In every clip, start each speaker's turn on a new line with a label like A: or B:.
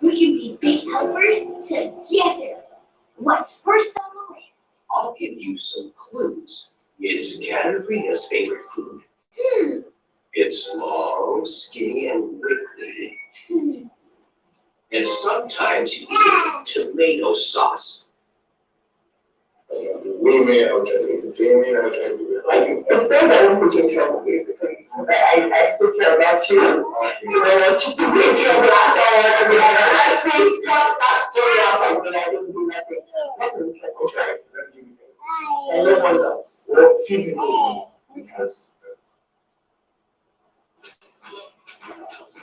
A: We can be big helpers together. What's first on the list?
B: I'll give you some clues. It's Katerina's favorite food.
A: Hmm.
B: It's long, skinny, and liquidy.
A: Hmm.
B: And sometimes you eat it with tomato sauce.
C: Women, okay, men, okay. Like, instead of put you in trouble, basically. Because I still care about you. I want you to be in trouble. I don't want to be like, I see, that's story outside when I didn't do nothing. That's an interesting story. And no one knows. Well, few people know. Because.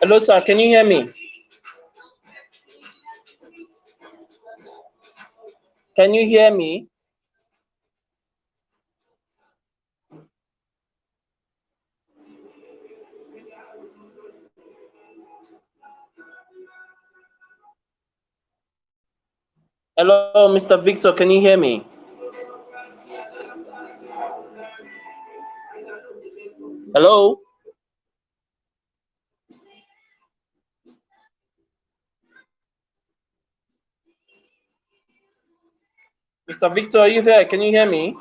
D: Hello, sir. Can you hear me? Can you hear me? Hello, Mr. Victor. Can you hear me? Hello? Mr. Victor, are you there? Can you hear me?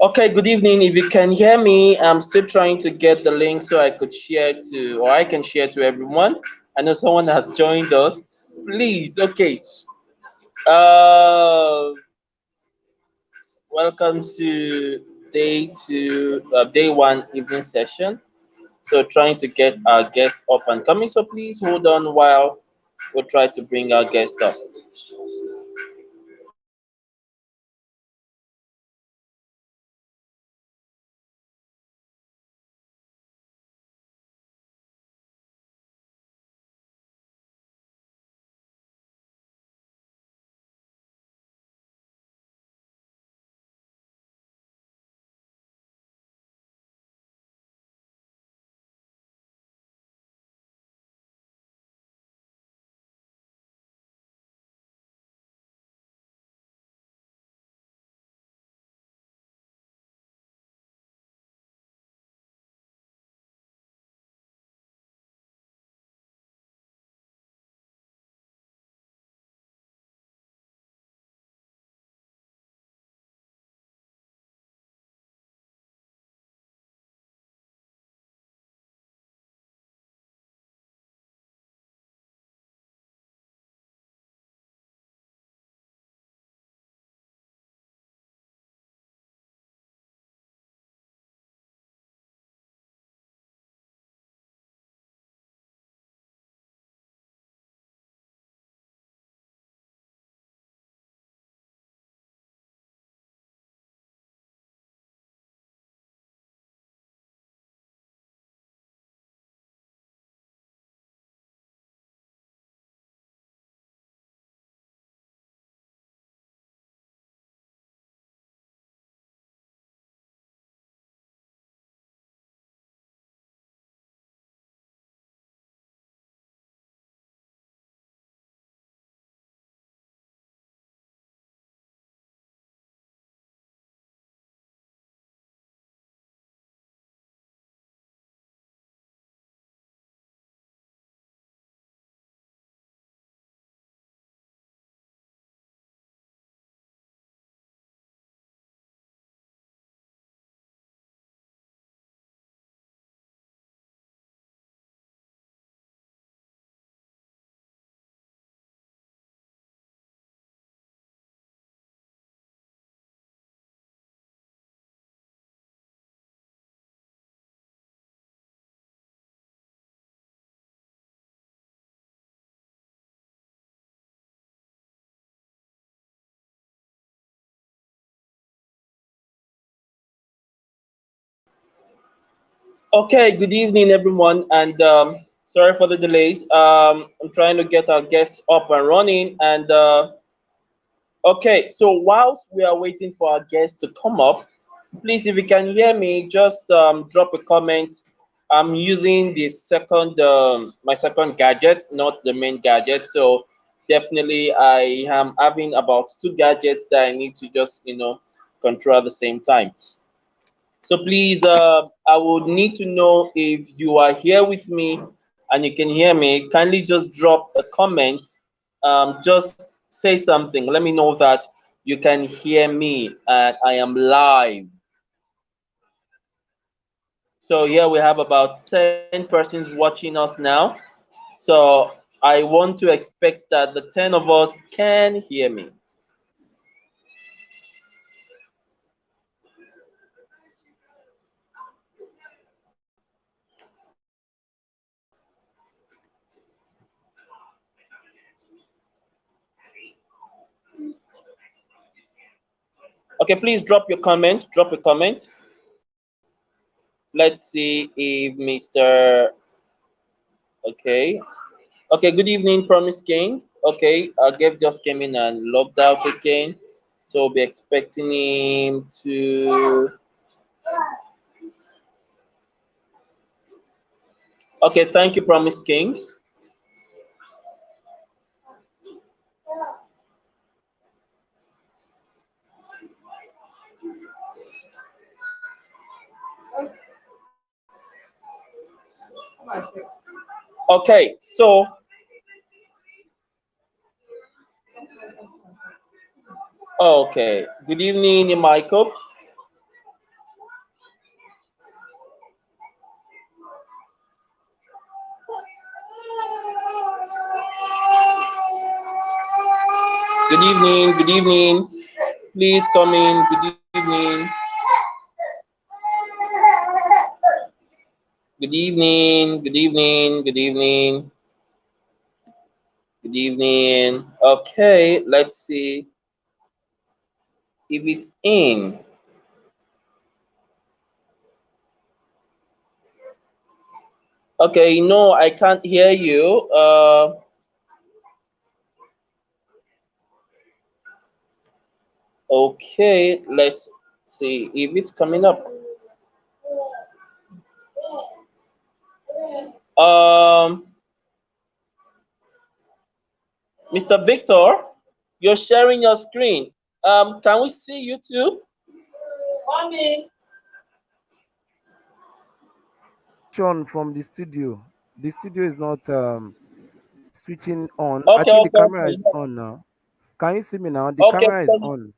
D: Okay, good evening. If you can hear me, I'm still trying to get the link so I could share to, or I can share to everyone. I know someone has joined us. Please, okay. Uh, Welcome to day one evening session. So trying to get our guests up and coming. So please hold on while we'll try to bring our guests up. Okay, good evening, everyone, and sorry for the delays. I'm trying to get our guests up and running, and Okay, so whilst we are waiting for our guests to come up, please, if you can hear me, just drop a comment. I'm using the second, my second gadget, not the main gadget. So definitely, I am having about two gadgets that I need to just, control at the same time. So please, I would need to know if you are here with me and you can hear me. Kindly just drop a comment. Just say something. Let me know that you can hear me and I am live. So here we have about 10 persons watching us now. So I want to expect that the 10 of us can hear me. Okay, please drop your comment. Drop a comment. Let's see if Mr. Okay. Okay, good evening, Promise King. Okay, Gav just came in and logged out again. So we'll be expecting him to. Okay, thank you, Promise King. Okay, so okay. Good evening, Michael. Good evening. Good evening. Please come in. Good evening. Good evening. Good evening. Good evening. Good evening. Okay, let's see if it's in. Okay, no, I can't hear you. Okay, let's see if it's coming up. Um, Mr. Victor, you're sharing your screen. Can we see you too? Mommy.
E: Sean from the studio. The studio is not switching on. I
D: Okay,
E: think the
D: okay,
E: camera
D: okay.
E: is on now. Can you see me now? The
D: Okay,
E: camera is on.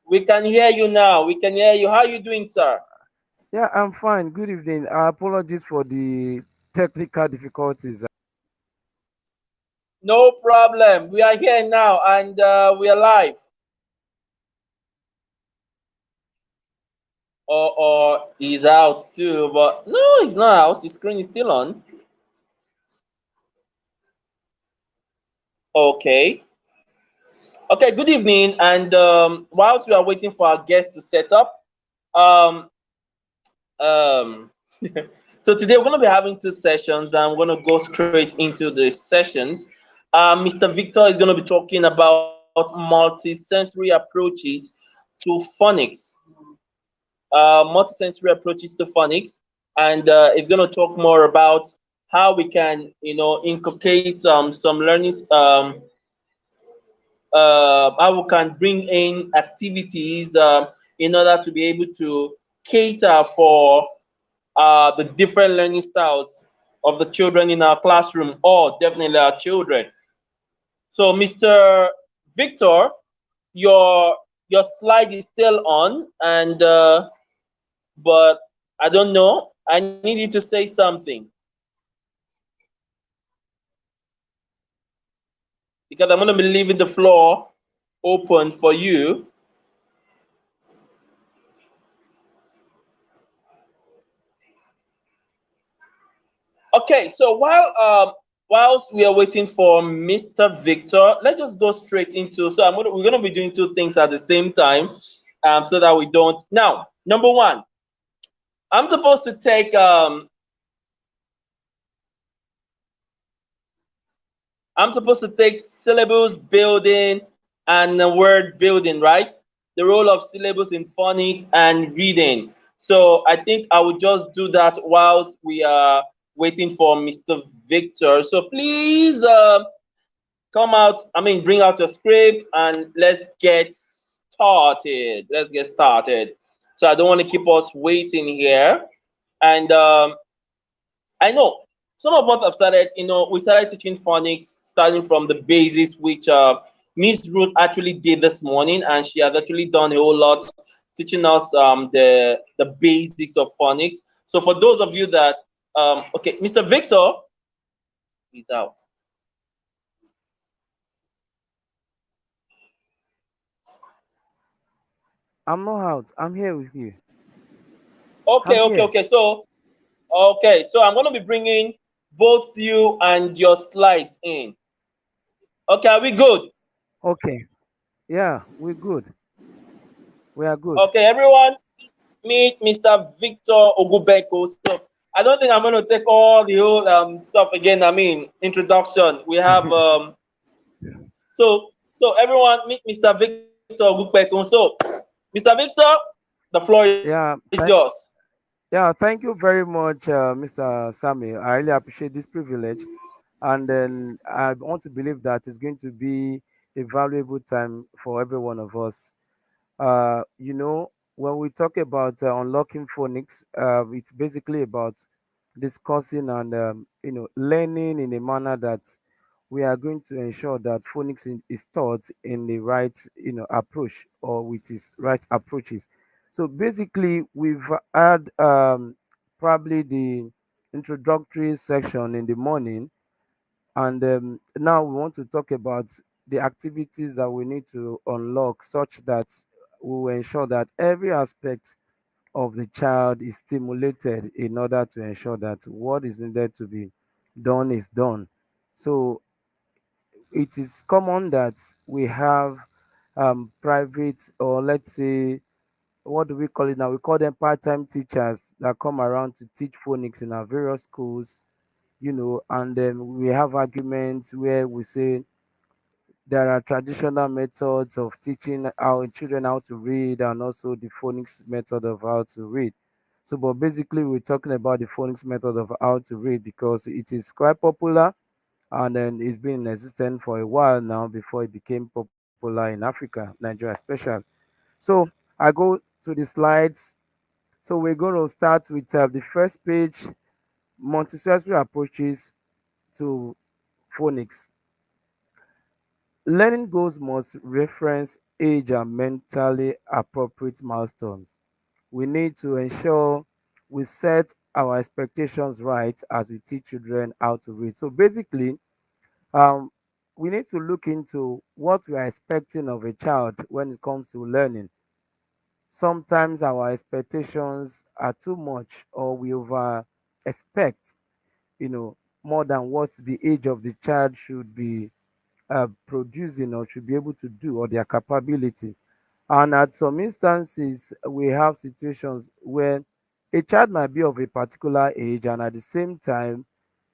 D: we can hear you now. We can hear you. How are you doing, sir?
E: Yeah, I'm fine. Good evening. Apologies for the technical difficulties.
D: No problem. We are here now and we are live. Or he's out too, but no, he's not out. The screen is still on. Okay. Okay, good evening. And whilst we are waiting for our guests to set up, um, um, so today we're going to be having two sessions and we're going to go straight into the sessions. Mr. Victor is going to be talking about multisensory approaches to phonics. Multisensory approaches to phonics, and it's going to talk more about how we can, inculcate some learning, how we can bring in activities in order to be able to cater for the different learning styles of the children in our classroom, or definitely our children. So, Mr. Victor, your your slide is still on, and but I don't know. I need you to say something because I'm going to be leaving the floor open for you. Okay, so whilst we are waiting for Mr. Victor, let's just go straight into. So we're gonna be doing two things at the same time, so that we don't. Now, number one, I'm supposed to take syllables building and word building, right? The role of syllables in phonics and reading. So I think I will just do that whilst we are waiting for Mr. Victor. So please come out, I mean, bring out your script and let's get started. Let's get started. So I don't want to keep us waiting here. And I know some of us have started, we started teaching phonics starting from the basics, which Miss Ruth actually did this morning, and she has actually done a whole lot teaching us the basics of phonics. So for those of you that, okay, Mr. Victor is out.
E: I'm not out. I'm here with you. I'm
D: Okay, okay,
E: here.
D: okay. So I'm going to be bringing both you and your slides in. Okay, are we good?
E: Okay. Yeah, we're good. We are good.
D: Okay, everyone, meet Mr. Victor Ogubeko. So I don't think I'm going to take all the whole stuff again. I mean, introduction. We have so everyone meet Mr. Victor Ogubeko. So, Mr. Victor, the floor is yours.
E: Yeah. Yeah, thank you very much, Mr. Sami. I really appreciate this privilege. And then I want to believe that it's going to be a valuable time for every one of us. When we talk about unlocking phonics, it's basically about discussing and learning in a manner that we are going to ensure that phonics is taught in the right approach or with its right approaches. So basically, we've had probably the introductory section in the morning, and now we want to talk about the activities that we need to unlock such that we will ensure that every aspect of the child is stimulated in order to ensure that what is needed to be done is done. So it is common that we have private, or let's say, what do we call it now? We call them part-time teachers that come around to teach phonics in our various schools, and then we have arguments where we say there are traditional methods of teaching our children how to read, and also the phonics method of how to read. So, but basically, we're talking about the phonics method of how to read because it is quite popular, and then it's been in existence for a while now before it became popular in Africa, Nigeria especially. So I go to the slides. So we're going to start with the first page, Montessori approaches to phonics. Learning goals must reference age and mentally appropriate milestones. We need to ensure we set our expectations right as we teach children how to read. So basically, um, we need to look into what we are expecting of a child when it comes to learning. Sometimes our expectations are too much, or we over expect, more than what the age of the child should be producing or should be able to do, or their capability. And at some instances, we have situations where a child might be of a particular age, and at the same time,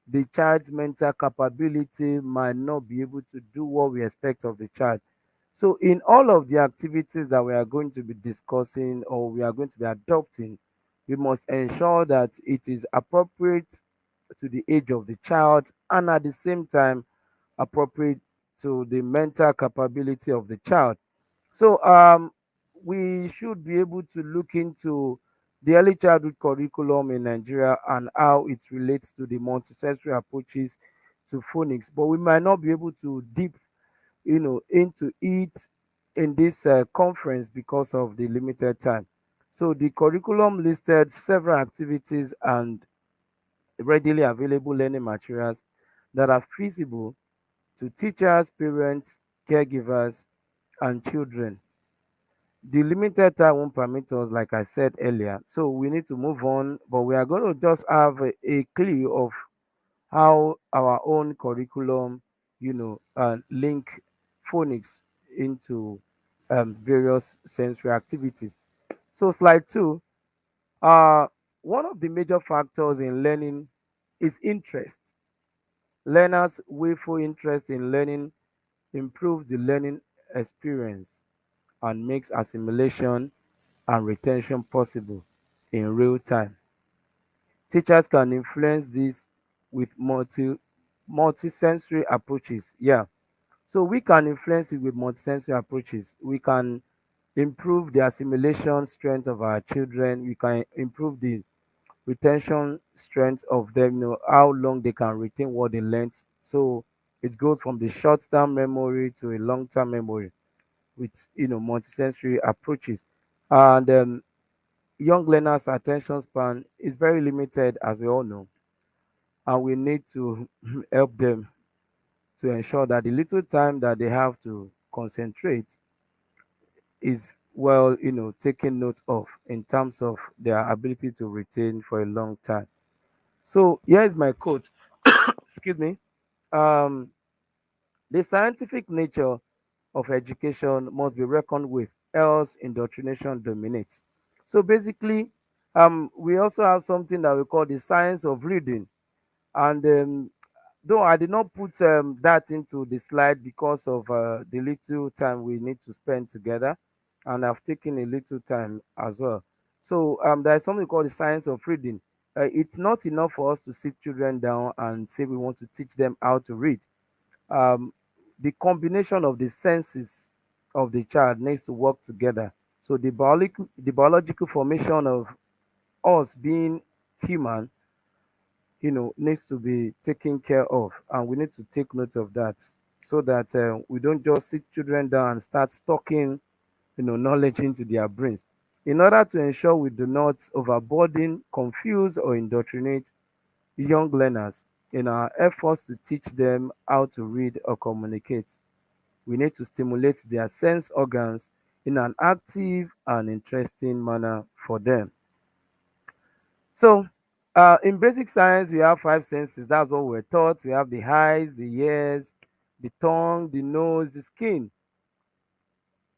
E: the child's mental capability might not be able to do what we expect of the child. So, in all of the activities that we are going to be discussing or we are going to be adopting, we must ensure that it is appropriate to the age of the child, and at the same time appropriate to the mental capability of the child. So we should be able to look into the early childhood curriculum in Nigeria and how it relates to the Montessori approaches to phonics, but we might not be able to deep, into it in this conference because of the limited time. So the curriculum listed several activities and readily available learning materials that are feasible to teachers, parents, caregivers, and children. The limited time won't permit us, like I said earlier, so we need to move on. But we are going to just have a clue of how our own curriculum, link phonics into various sensory activities. So, slide two. Uh, One of the major factors in learning is interest. Learners' willful interest in learning improve the learning experience and makes assimilation and retention possible in real time. Teachers can influence this with multisensory approaches. Yeah. So we can influence it with multisensory approaches. We can improve the assimilation strength of our children. We can improve the retention strength of them, how long they can retain what they learned. So it goes from the short-term memory to a long-term memory with multisensory approaches. And young learners' attention span is very limited, as we all know, and we need to help them to ensure that the little time that they have to concentrate is well, taken note of in terms of their ability to retain for a long time. So here is my quote. Excuse me. Um, the scientific nature of education must be reckoned with, else indoctrination dominates. So basically, we also have something that we call the science of reading, and though I did not put that into the slide because of the little time we need to spend together, and I've taken a little time as well. So there's something called the science of reading. It's not enough for us to sit children down and say we want to teach them how to read. um, the combination of the senses of the child needs to work together. So the biological formation of us being human, needs to be taken care of, and we need to take note of that so that we don't just sit children down and start stocking, knowledge into their brains. In order to ensure we do not overburden, confuse, or indoctrinate young learners in our efforts to teach them how to read or communicate, we need to stimulate their sense organs in an active and interesting manner for them. So, in basic science, we have five senses. That's what we're taught. We have the eyes, the ears, the tongue, the nose, the skin.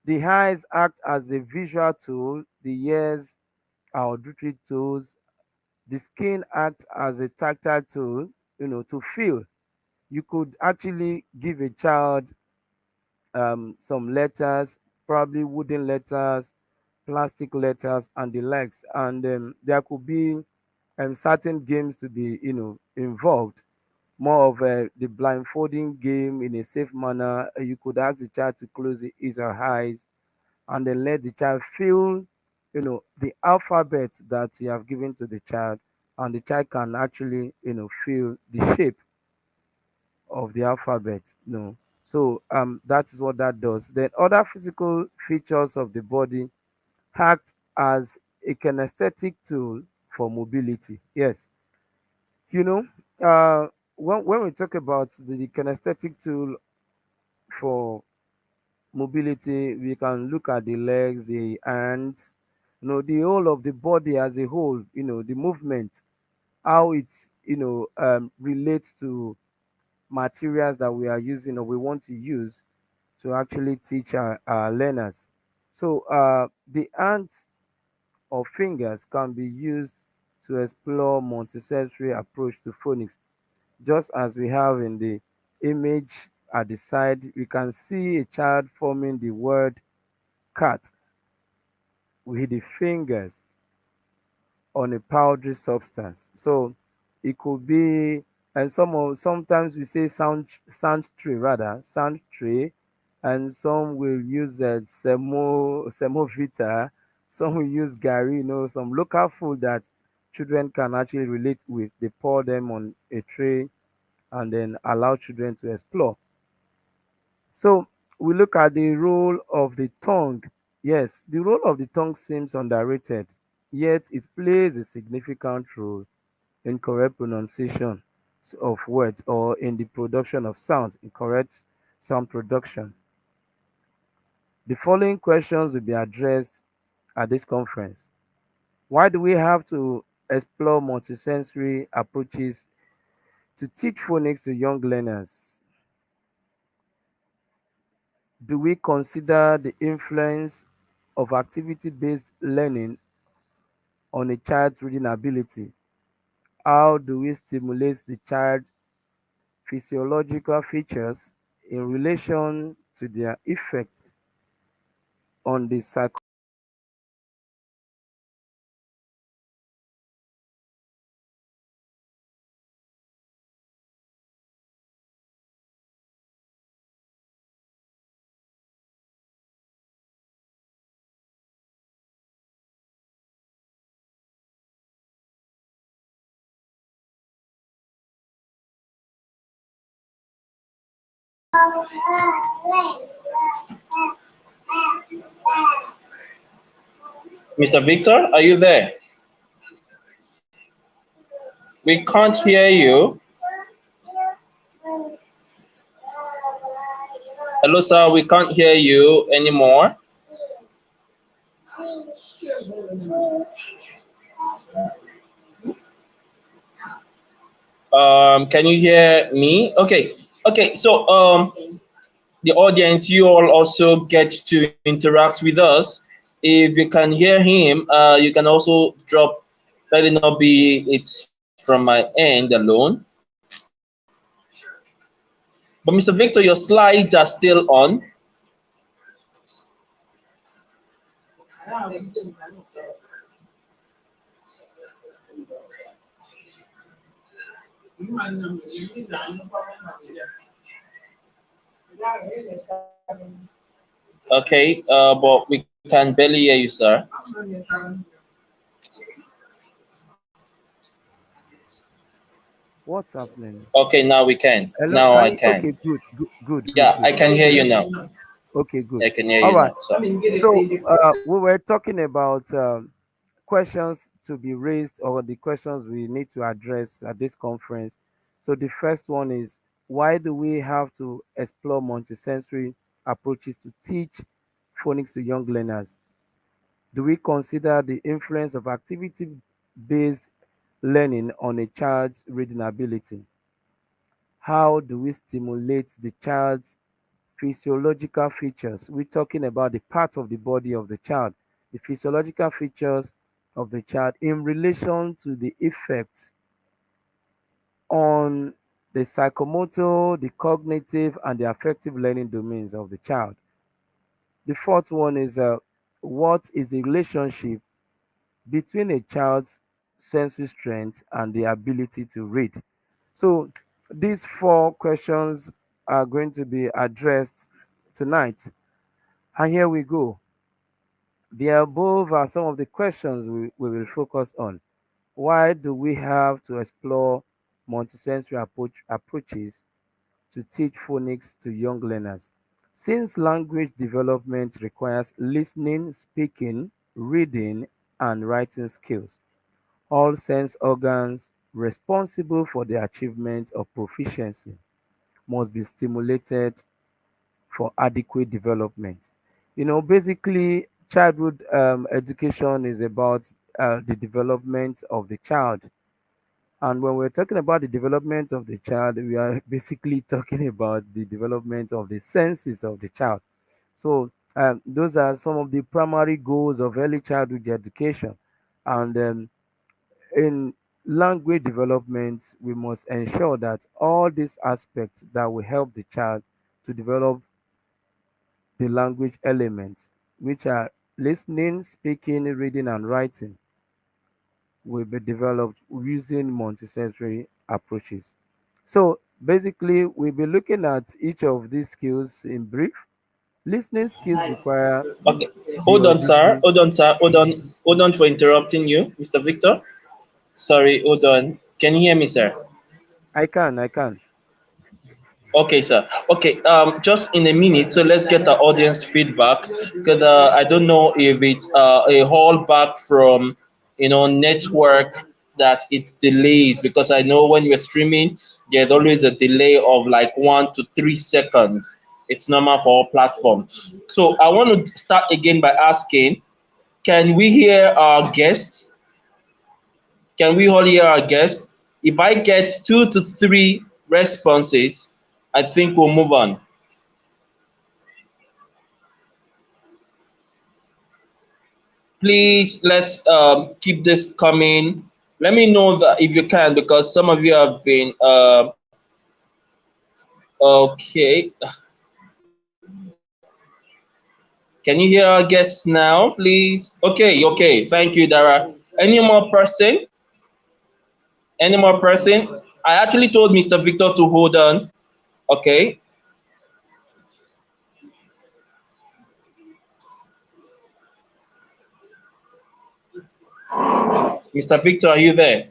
E: The eyes act as a visual tool, the ears are auditory tools, the skin acts as a tactile tool, to feel. You could actually give a child some letters, probably wooden letters, plastic letters, and the likes. And there could be certain games to be, involved. More of the blindfolding game in a safe manner. You could ask the child to close his or her eyes, and then let the child feel, the alphabet that you have given to the child, and the child can actually, feel the shape of the alphabet. So that is what that does. Then other physical features of the body act as a kinesthetic tool for mobility. Yes, you know, when we talk about the kinesthetic tool for mobility, we can look at the legs, the hands, the whole of the body as a whole, the movement, how it's, relates to materials that we are using or we want to use to actually teach our learners. So the hands or fingers can be used to explore Montessori approach to phonics. Just as we have in the image at the side, we can see a child forming the word cat with the fingers on a powdery substance. So it could be, and sometimes we say sound tray, rather sound tray, and some will use semovita, some will use gari, some local food that children can actually relate with. They pour them on a tray and then allow children to explore. So we look at the role of the tongue. Yes, the role of the tongue seems underrated, yet it plays a significant role in correct pronunciation of words or in the production of sounds, in correct sound production. The following questions will be addressed at this conference. Why do we have to explore multisensory approaches to teach phonics to young learners? Do we consider the influence of activity based learning on a child's reading ability? How do we stimulate the child's physiological features in relation to their effect on the
D: Mr. Victor, are you there? We can't hear you. Hello, sir. We can't hear you anymore. Can you hear me? Okay. Okay. So, the audience, you all also get to interact with us. If you can hear him, you can also drop. Let it not be it's from my end alone. But Mr. Victor, your slides are still on. Okay, but we can barely hear you, sir.
E: what's happening?
D: Okay, now we can.
E: Hello,
D: Now
E: can
D: I
E: you? Okay,
D: can.
E: good,
D: Yeah,
E: good.
D: I can hear you now.
E: Okay, good.
D: I can hear
E: All
D: you
E: right.
D: now. So,
E: So we were talking about questions to be raised or the questions we need to address at this conference. So the first one is, why do we have to explore multisensory approaches to teach phonics to young learners? Do we consider the influence of activity-based learning on a child's reading ability? How do we stimulate the child's physiological features? We're talking about the parts of the body of the child, the physiological features of the child in relation to the effects on the psychomotor, the cognitive, and the affective learning domains of the child. The fourth one is what is the relationship between a child's sensory strength and the ability to read? So these four questions are going to be addressed tonight. And here we go. The above are some of the questions we will focus on. Why do we have to explore multisensory approaches to teach phonics to young learners? Since language development requires listening, speaking, reading, and writing skills, all sense organs responsible for the achievement of proficiency must be stimulated for adequate development. Basically, childhood education is about the development of the child. And when we're talking about the development of the child, we are basically talking about the development of the senses of the child. So, those are some of the primary goals of early childhood education. And in language development, we must ensure that all these aspects that will help the child to develop the language elements, which are listening, speaking, reading, and writing, will be developed using multisensory approaches. So basically, we'll be looking at each of these skills in brief. Listening skills require
D: okay.
E: the
D: Hold on, sir.
E: auditive.
D: Hold on, sir. Hold on. Hold on for interrupting you, Mr. Victor. Sorry, hold on. Can you hear me, sir?
E: I can.
D: Okay, sir. Okay, just in a minute, so let's get the audience feedback because I don't know if it's a hold back from network that it delays because I know when you're streaming, there's always a delay of like 1 to 3 seconds. It's normal for all platforms. So I want to start again by asking, can we hear our guests? Can we all hear our guests? If I get 2 to 3 responses, I think we'll move on. Please, let's keep this coming. Let me know that if you can, because some of you have been okay. Can you hear me? Can you hear our guests now, please? Okay, okay. Thank you, Dara. Any more person? Any more person? I actually told Mr. Victor to hold on. Okay. Mr. Victor, are you there?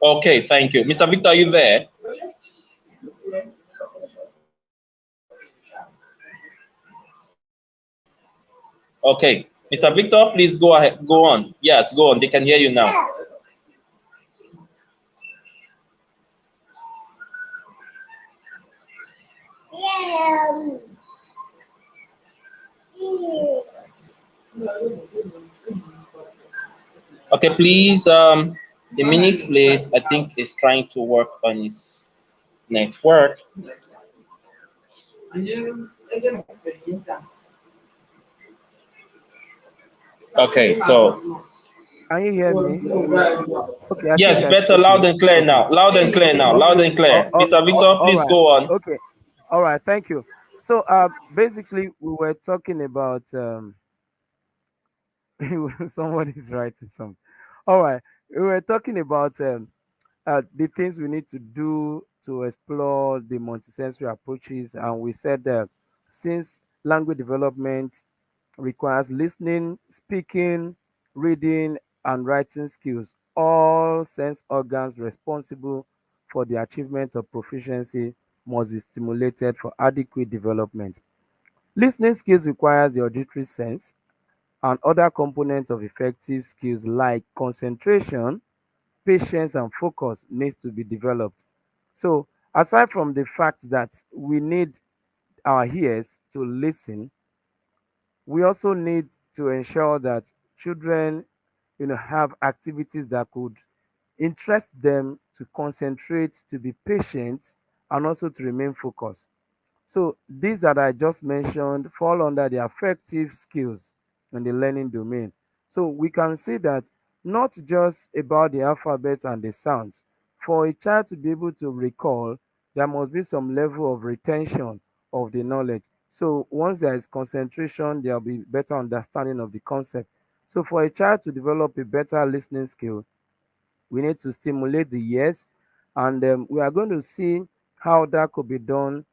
D: Okay, thank you. Mr. Victor, are you there? Okay. Mr. Victor, please go ahead. Go on. Yes, go on. They can hear you now. Okay, please. The minutes, please. I think is trying to work on his network. Okay, so
E: Can you hear me? Okay, I think
D: yes,
E: I
D: better loud
E: okay,
D: and clear
E: okay,
D: now. Loud and clear now.
E: okay.
D: Loud and clear. Mr. Victor,
E: All
D: please
E: right.
D: go on.
E: Okay. All right. Thank you. So, basically, we were talking about somebody's writing something. All right. We were talking about the things we need to do to explore the multisensory approaches, and we said that since language development requires listening, speaking, reading, and writing skills. All sense organs responsible for the achievement of proficiency must be stimulated for adequate development. Listening skills requires the auditory sense and other components of effective skills like concentration, patience, and focus needs to be developed. So, aside from the fact that we need our ears to listen, we also need to ensure that children have activities that could interest them to concentrate, to be patient, and also to remain focused. So these that I just mentioned fall under the affective skills in the learning domain. So we can see that not just about the alphabet and the sounds. For a child to be able to recall, there must be some level of retention of the knowledge. So once there is concentration, there will be better understanding of the concept. So for a child to develop a better listening skill, we need to stimulate the ears, and we are going to see how that could be done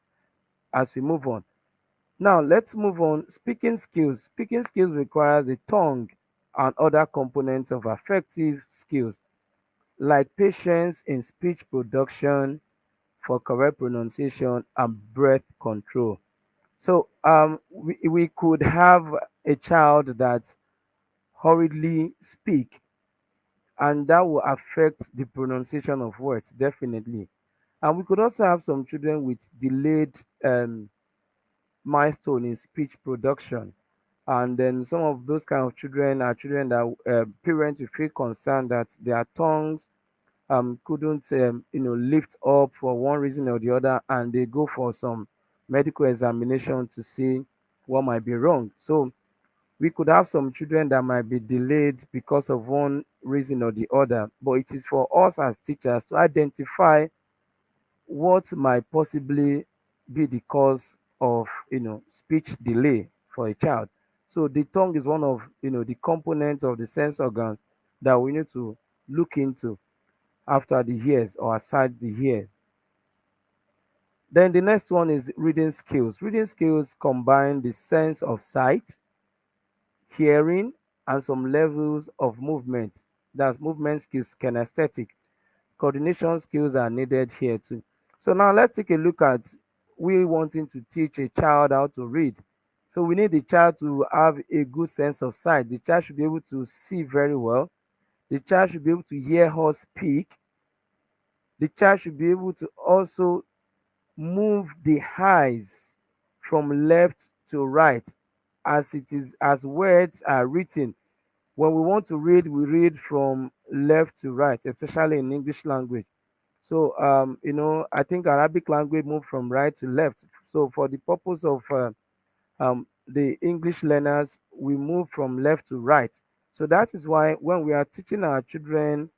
E: as we move on. Now, let's move on. Speaking skills. Speaking skills requires the tongue and other components of affective skills, like patience in speech production for correct pronunciation and breath control. So, we could have a child that hurriedly speak, and that will affect the pronunciation of words, definitely. And we could also have some children with delayed milestone in speech production. And then some of those kind of children are children that parents will feel concerned that their tongues couldn't lift up for one reason or the other, and they go for some medical examination to see what might be wrong. So we could have some children that might be delayed because of one reason or the other, but it is for us as teachers to identify what might possibly be the cause of speech delay for a child. So the tongue is one of the components of the sense organs that we need to look into after the ears or aside the ears. Then the next one is reading skills. Reading skills combine the sense of sight, hearing, and some levels of movement. That's movement skills, kinesthetic. Coordination skills are needed here too. So now let's take a look at we wanting to teach a child how to read. So we need the child to have a good sense of sight. The child should be able to see very well. The child should be able to hear us speak. The child should be able to also move the eyes from left to right as it is as words are written. When we want to read, we read from left to right, especially in English language. So, I think Arabic language moved from right to left. So, for the purpose of the English learners, we move from left to right. So, that is why when we are teaching our children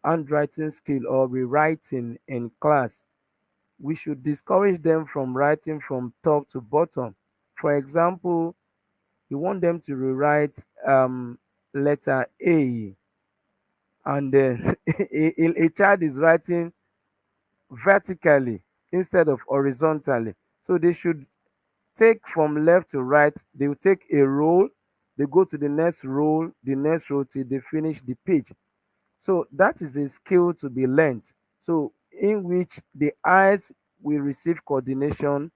E: handwriting skill or rewriting in class, we should discourage them from writing from top to bottom. For example, you want them to rewrite letter A, and then a child is writing vertically instead of horizontally. So they should take from left to right. They will take a roll, they go to the next row till they finish the page. So that is a skill to be learned. So in which the eyes will receive coordination,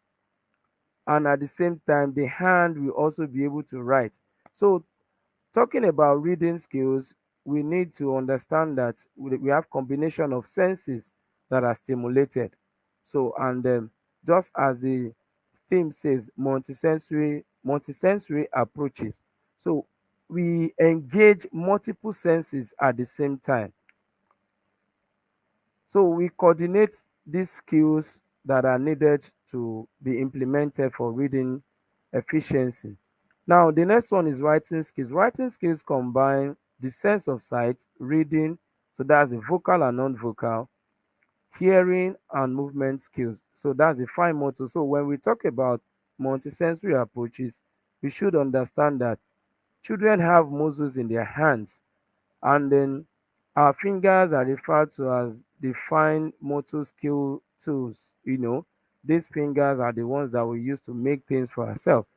E: and at the same time the hand will also be able to write. So talking about reading skills, we need to understand that we have combination of senses that are stimulated. So, and just as the theme says, multisensory approaches. So we engage multiple senses at the same time. So we coordinate these skills that are needed to be implemented for reading efficiency. Now, the next one is writing skills. Writing skills combine the sense of sight, reading, so that's the vocal and non-vocal, hearing and movement skills. So that's the fine motor. So when we talk about multisensory approaches, we should understand that children have muscles in their hands, and then our fingers are referred to as the fine motor skill tools. These fingers are the ones that we use to make things for ourselves.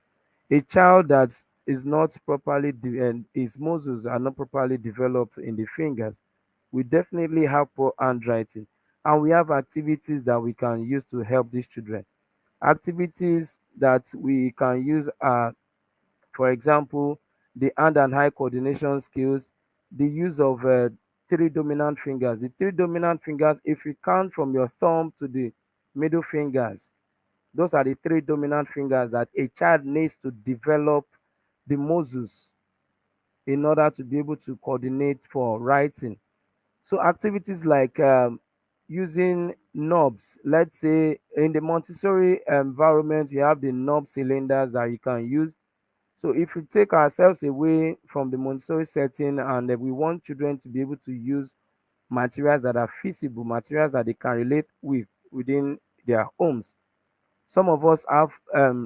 E: A child that is not and his muscles are not properly developed in the fingers, we definitely have poor handwriting. And we have activities that we can use to help these children. Activities that we can use are, for example, the hand and eye coordination skills, the use of three dominant fingers. The three dominant fingers, if you count from your thumb to the middle fingers, those are the three dominant fingers that a child needs to develop the muscles in order to be able to coordinate for writing. So activities like using knobs, let's say in the Montessori environment, you have the knob cylinders that you can use. So if we take ourselves away from the Montessori setting, and we want children to be able to use materials that are feasible, materials that they can relate with within their homes. Some of us have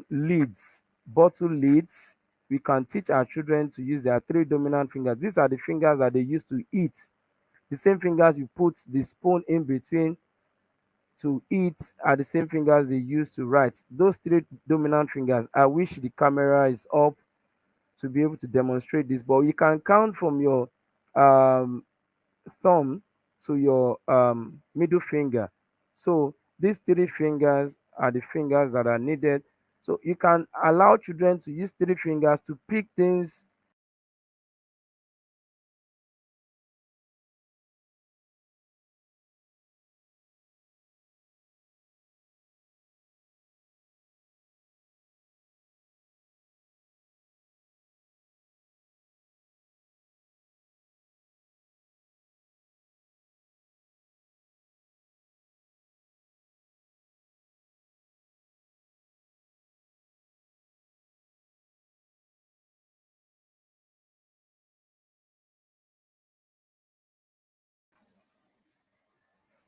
E: leads, bottle leads. We can teach our children to use their three dominant fingers. These are the fingers that they use to eat. The same fingers you put the spoon in between to eat are the same fingers they use to write. Those three dominant fingers, I wish the camera is up to be able to demonstrate this, but you can count from your um, thumbs to your middle finger. So these three fingers are the fingers that are needed. So you can allow children to use three fingers to pick things.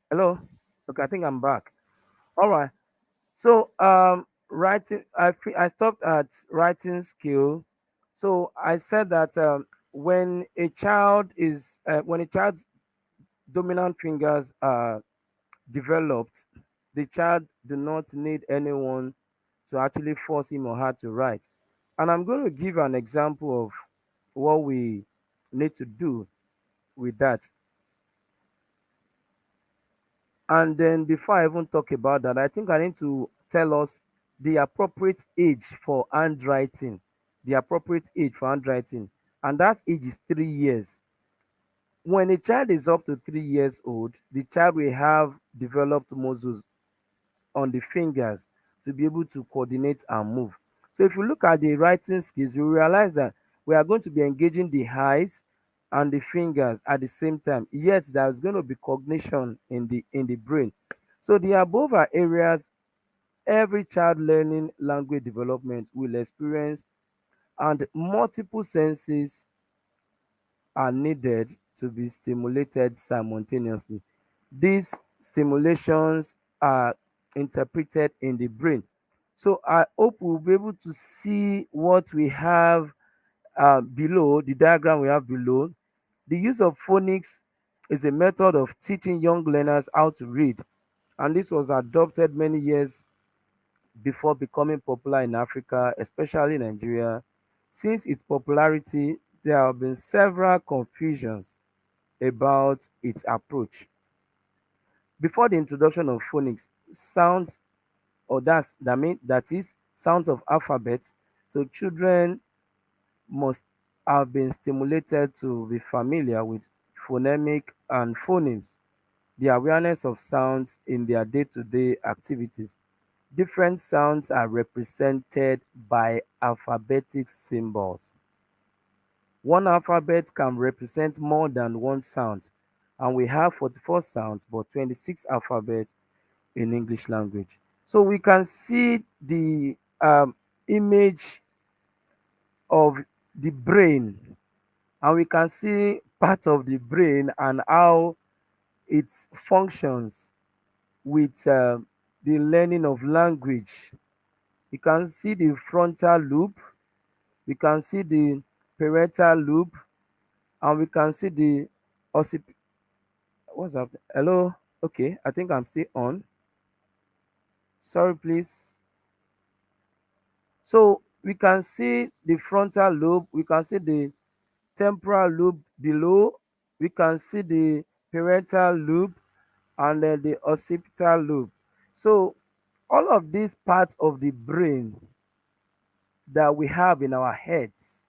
E: Hello? Okay, I think I'm back. All right. So writing, I stopped at writing skill. So I said that when a child's dominant fingers are developed, the child do not need anyone to actually force him or her to write. And I'm going to give an example of what we need to do with that. And then before I even talk about that, I think I need to tell us the appropriate age for handwriting. The appropriate age for handwriting. And that age is 3 years. When a child is up to 3 years old, the child will have developed muscles on the fingers to be able to coordinate and move. So if you look at the writing skills, you realize that we are going to be engaging the eyes and the fingers at the same time. Yet there's going to be cognition in the brain. So the above are areas every child learning language development will experience, and multiple senses are needed to be stimulated simultaneously. These stimulations are interpreted in the brain. So I hope we'll be able to see what we have below, the diagram we have below. The use of phonics is a method of teaching young learners how to read, and this was adopted many years before becoming popular in Africa, especially Nigeria. Since its popularity, there have been several confusions about its approach. Before the introduction of phonics, sounds or that is sounds of alphabet, so children must have been stimulated to be familiar with phonemic and phonemes, the awareness of sounds in their day-to-day activities. Different sounds are represented by alphabetic symbols. One alphabet can represent more than one sound, and we have 44 sounds but 26 alphabets in English language. So we can see the image of the brain, and we can see part of the brain and how it functions with the learning of language. You can see the frontal lobe, we can see the parietal lobe, and we can see the occip. What's up? Hello? Okay, I think I'm still on. Sorry, please. So we can see the frontal lobe, we can see the temporal lobe below, we can see the parietal lobe, and then the occipital lobe. So all of these parts of the brain that we have in our heads,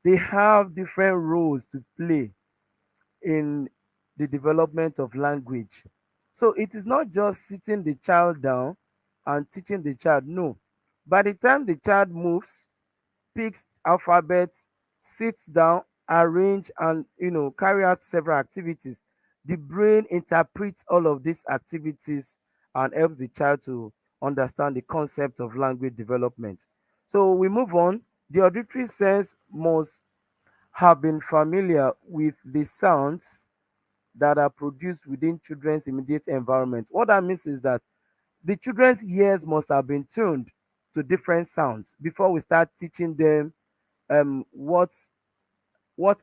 E: they have different roles to play in the development of language. So it is not just sitting the child down and teaching the child. No. By the time the child moves, picks alphabets, sits down, arrange, and carry out several activities, the brain interprets all of these activities and helps the child to understand the concept of language development. So we move on. The auditory sense must have been familiar with the sounds that are produced within children's immediate environment. What that means is that the children's ears must have been tuned to different sounds before we start teaching them what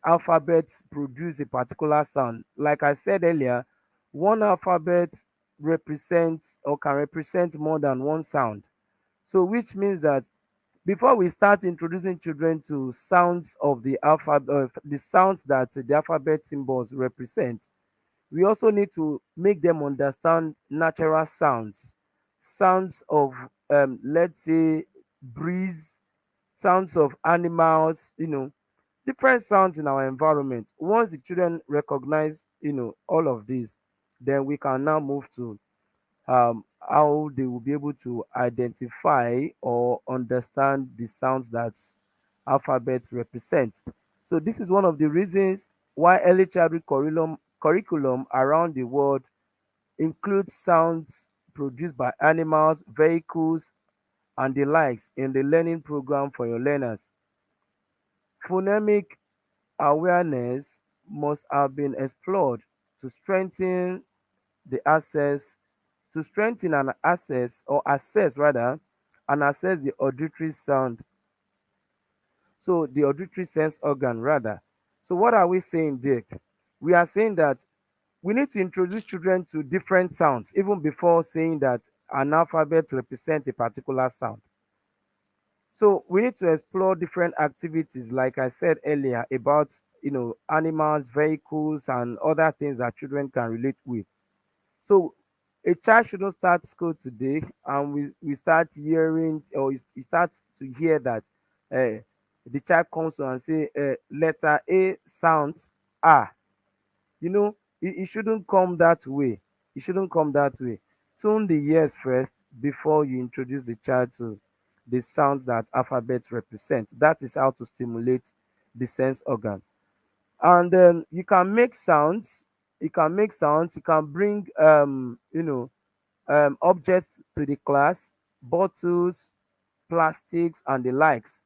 E: alphabets produce a particular sound. Like I said earlier, one alphabet represents or can represent more than one sound. So which means that before we start introducing children to sounds of the alphabet, the sounds that the alphabet symbols represent, we also need to make them understand natural sounds, sounds of let's say breeze, sounds of animals, different sounds in our environment. Once the children recognize all of this, then we can now move to how they will be able to identify or understand the sounds that alphabets represent. So this is one of the reasons why early childhood curriculum around the world includes sounds produced by animals, vehicles, and the likes in the learning program for your learners. Phonemic awareness must have been explored to strengthen the access to strengthen and access or assess rather and assess the auditory sound, so the auditory sense organ rather. So what are we saying there? We are saying that we need to introduce children to different sounds even before saying that an alphabet represents a particular sound. So we need to explore different activities, like I said earlier, about animals, vehicles, and other things that children can relate with. So a child shouldn't start school today and we start hearing, or you start to hear that the child comes and say letter A sounds ah. It shouldn't come that way. It shouldn't come that way. Tune the ears first before you introduce the child to the sounds that alphabet represent. That is how to stimulate the sense organs. And then you can make sounds. You can make sounds. You can bring objects to the class, bottles, plastics, and the likes.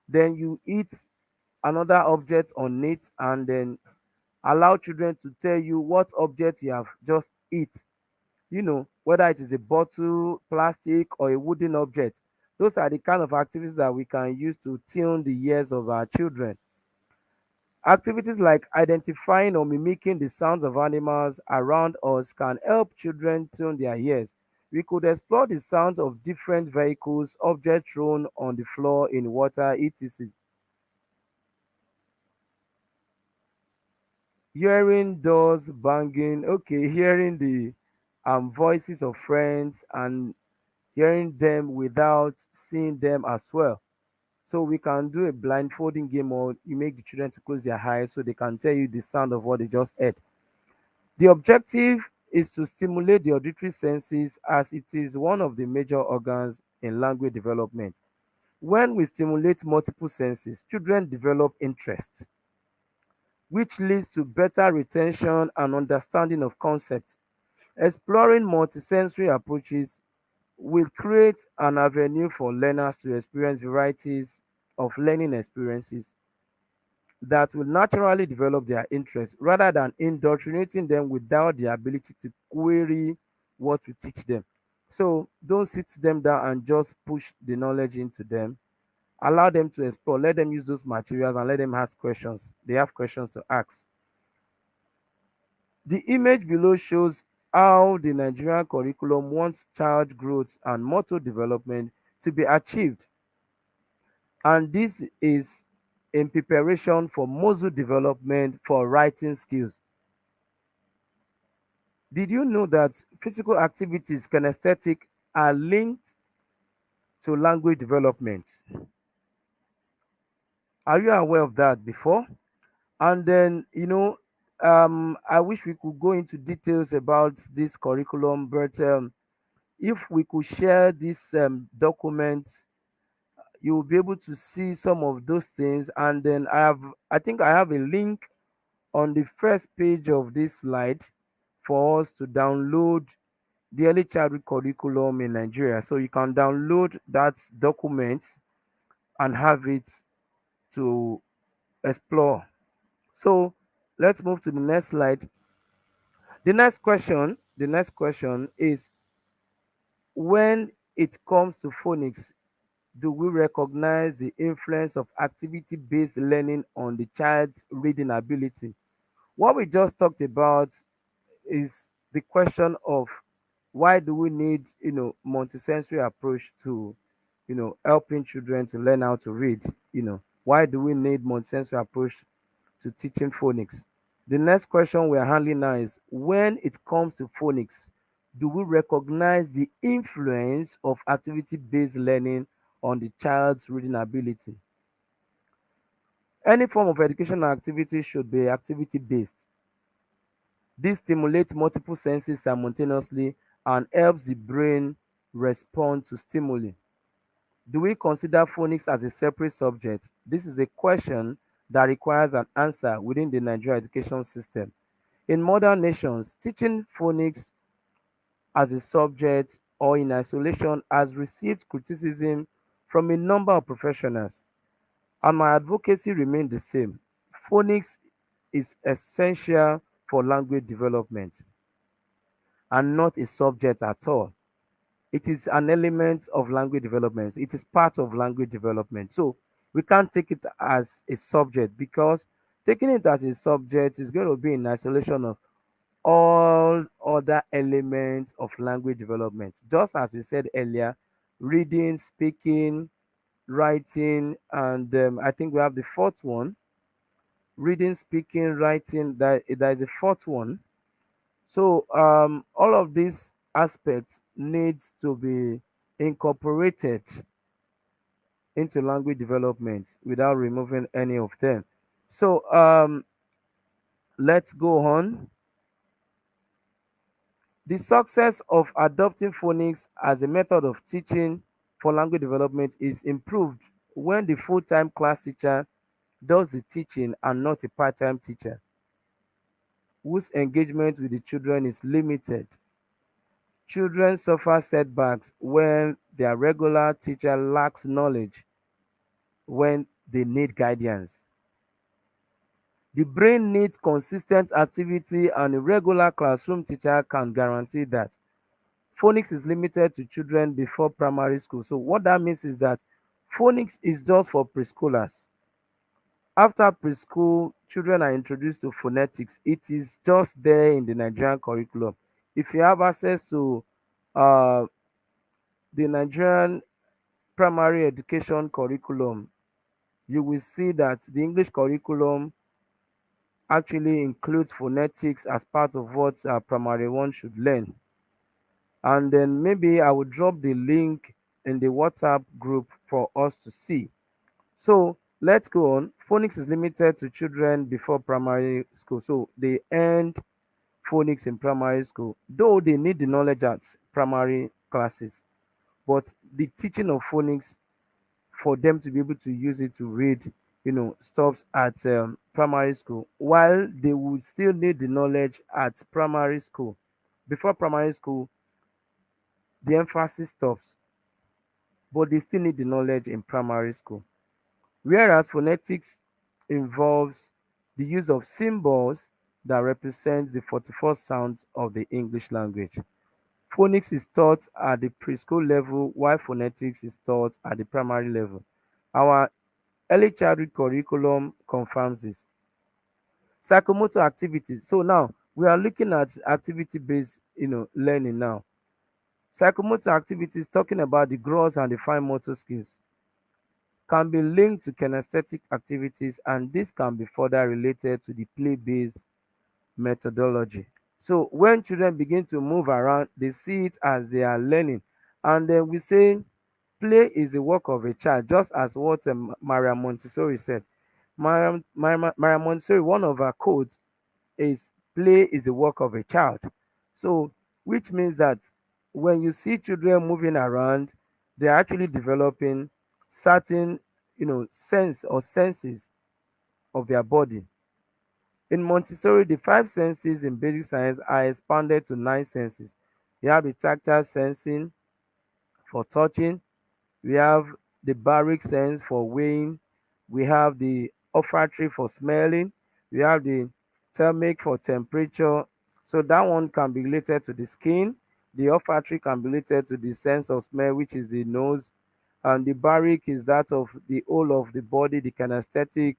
E: Then you eat another object on it, and then allow children to tell you what object you have just eat. whether it is a bottle, plastic, or a wooden object. Those are the kind of activities that we can use to tune the ears of our children. Activities like identifying or mimicking the sounds of animals around us can help children tune their ears. We could explore the sounds of different vehicles, objects thrown on the floor, in water, etc. Hearing doors banging, okay, hearing the voices of friends and hearing them without seeing them as well. So we can do a blindfolding game, or you make the children to close their eyes so they can tell you the sound of what they just heard. The objective is to stimulate the auditory senses, as it is one of the major organs in language development. When we stimulate multiple senses, children develop interest, which leads to better retention and understanding of concepts. Exploring multisensory approaches will create an avenue for learners to experience varieties of learning experiences that will naturally develop their interest, rather than indoctrinating them without the ability to query what we teach them. So don't sit them down and just push the knowledge into them. Allow them to explore. Let them use those materials and let them ask questions. They have questions to ask. The image below shows how the Nigerian curriculum wants child growth and motor development to be achieved, and this is in preparation for muscle development for writing skills. Did you know that physical activities, kinesthetic, are linked to language development? Are you aware of that before? And then, I wish we could go into details about this curriculum, but if we could share this document, you will be able to see some of those things. And then I think I have a link on the first page of this slide for us to download the early childhood curriculum in Nigeria. So you can download that document and have it to explore. So let's move to the next slide. The next question is, when it comes to phonics, do we recognize the influence of activity-based learning on the child's reading ability? What we just talked about is the question of, why do we need multisensory approach to helping children to learn how to read. Why do we need multisensory approach to teaching phonics? The next question we are handling now is, when it comes to phonics, do we recognize the influence of activity based learning on the child's reading ability? Any form of educational activity should be activity based. This stimulates multiple senses simultaneously and helps the brain respond to stimuli. Do we consider phonics as a separate subject? This is a question that requires an answer within the Nigerian education system. In modern nations, teaching phonics as a subject or in isolation has received criticism from a number of professionals, and my advocacy remains the same. Phonics is essential for language development and not a subject at all. It is an element of language development. It is part of language development. So we can't take it as a subject, because taking it as a subject is going to be in isolation of all other elements of language development. Just as we said earlier, reading, speaking, writing, and I think we have the fourth one: reading, speaking, writing. There is a fourth one. So all of these aspects needs to be incorporated into language development without removing any of them. So let's go on. The success of adopting phonics as a method of teaching for language development is improved when the full-time class teacher does the teaching and not a part-time teacher whose engagement with the children is limited. Children suffer setbacks when their regular teacher lacks knowledge when they need guidance. The brain needs consistent activity, and a regular classroom teacher can guarantee that. Phonics is limited to children before primary school. So what that means is that phonics is just for preschoolers. After preschool, children are introduced to phonetics. It is just there in the Nigerian curriculum. If you have access to uh, the Nigerian primary education curriculum, you will see that the English curriculum actually includes phonetics as part of what primary one should learn. And then maybe I will drop the link in the WhatsApp group for us to see. So let's go on. Phonics is limited to children before primary school. So they end phonics in primary school, though they need the knowledge at primary classes. But the teaching of phonics for them to be able to use it to read, stops at primary school, while they would still need the knowledge at primary school. Before primary school, the emphasis stops, but they still need the knowledge in primary school. Whereas phonetics involves the use of symbols that represent the 44 sounds of the English language. Phonics is taught at the preschool level, while phonetics is taught at the primary level. Our early childhood curriculum confirms this. Psychomotor activities. So now we are looking at activity-based, learning now. Psychomotor activities talking about the gross and the fine motor skills can be linked to kinesthetic activities, and this can be further related to the play-based methodology. So when children begin to move around, they see it as they are learning. And then we say play is the work of a child, just as what Maria Montessori said. Maria Montessori, one of her quotes is play is the work of a child. So, which means that when you see children moving around, they're actually developing certain, sense or senses of their body. In Montessori, the five senses in basic science are expanded to nine senses. You have the tactile sensing for touching, we have the baroque sense for weighing, we have the olfactory for smelling, we have the thermic for temperature. So that one can be related to the skin. The olfactory can be related to the sense of smell, which is the nose. And the baroque is that of the whole of the body, the kinesthetic,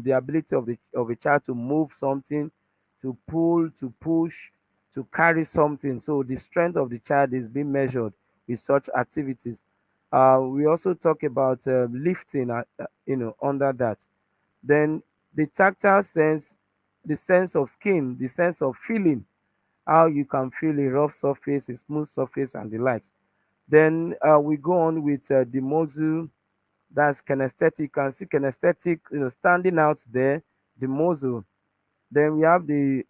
E: the ability of a child to move something, to pull, to push, to carry something. So the strength of the child is being measured with such activities. We also talk about lifting, under that. Then the tactile sense, the sense of skin, the sense of feeling, how you can feel a rough surface, a smooth surface, and the likes. Then we go on with the muzzle, that's kinesthetic. You can see kinesthetic, standing out there, the muzzle. Then we have the